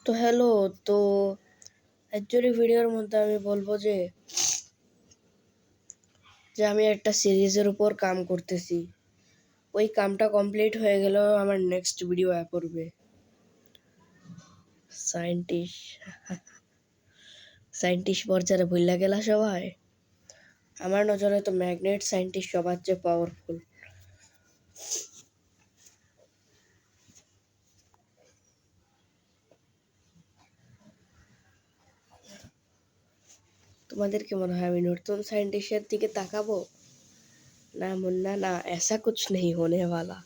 তো হ্যালো। তো অ্যাকচুয়ালি ভিডিওর মধ্যে আমি বলবো যে আমি একটা সিরিজের উপর কাম করতেছি। ওই কামটা কমপ্লিট হয়ে গেল, আমার নেক্সট ভিডিও করবে সায়েন্টিস্ট পর্যায়ে ভুললা গেলা সবাই। আমার নজরে তো ম্যাগনেট সায়েন্টিস্ট সবার চেয়ে পাওয়ারফুল। তোমাদের কি মনে হয় আমি নতুন সায়েন্টিস্টের দিকে তাকাবো? না মুন্না না, ऐसा कुछ नहीं होने वाला।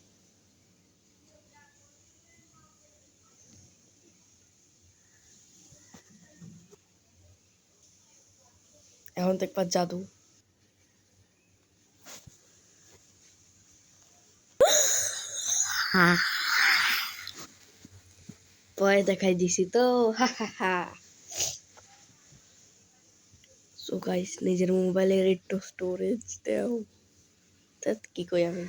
এখন দেখবা জাদু। ভয় দেখাই দিছি তো, হা হা হা। সো গাইস, নিজের মোবাইলের একটু স্টোরেজ দেও। কি কই আমি,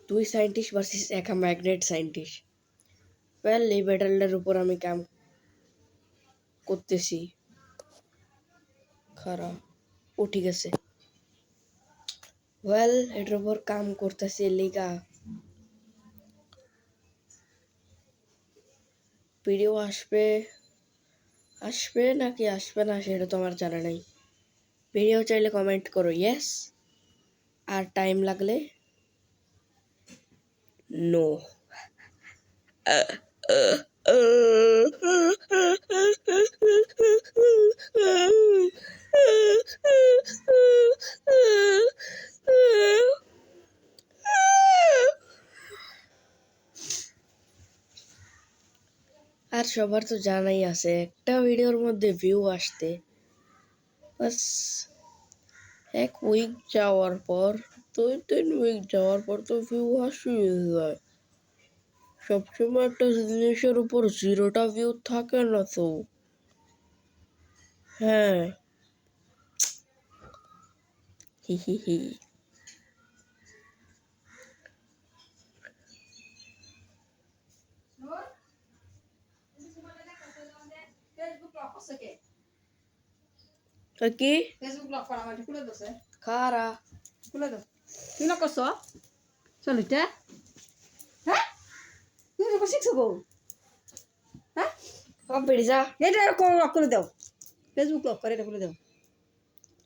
দুই সায়েন্টিস্ট ভার্সেস এক ম্যাগনেট সায়েন্টিস্ট। ওয়েল, এই ব্যাটেলটার উপর আমি কাম করতেছি। খারাপ, ও ঠিক আছে। ওয়েল, এটার উপর কাম করতেছি লিগা ভিডিও আসবে নাকি আসবে না সেটা তো আমার জানা নাই। ভিডিও চাইলে কমেন্ট করো ইয়েস, আর টাইম লাগলে নো। আর সবার তো জানাই আছে, একটা ভিডিওর মধ্যে ভিউ আসতে বাস 1 উইক যাওয়ার পর, 2-3 উইক যাওয়ার পর তো ভিউ আসিয়ে যায়। সবসময় একটা জিনিসের উপর 0টা ভিউ থাকে না তো। হ্যাঁ, হি হি হি। কি ফেসবুক লক করা মানে খুলে দছে খারা খুলে দাও। তুই না কস চলিটা? হ্যাঁ, তুই তো শিখছো গো। হ্যাঁ, ও বেড়ে যা, এটা লক করে দাও। ফেসবুক লক করে এটা খুলে দাও।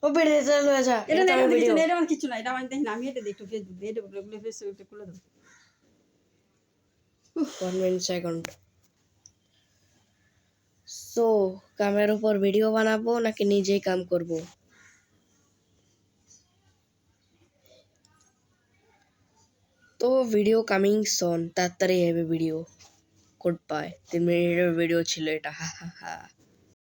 ও বেড়ে যা, লয়ে যা। এটা না ভিডিও, এটা আমার কিছু না, এটা আমি দেখি না, আমি এটা দেখি ফেসবুক, এটা ফেসবুক খুলে দাও। 1 সেকেন্ড। সো কামের উপর ভিডিও বানাবো নাকি নিজেই কাম করব? তো ভিডিও কামিং সন, তাড়াতাড়ি হবে ভিডিও। Good bye. 3 মিনিটের ভিডিও ছিল এটা, হা হা হা।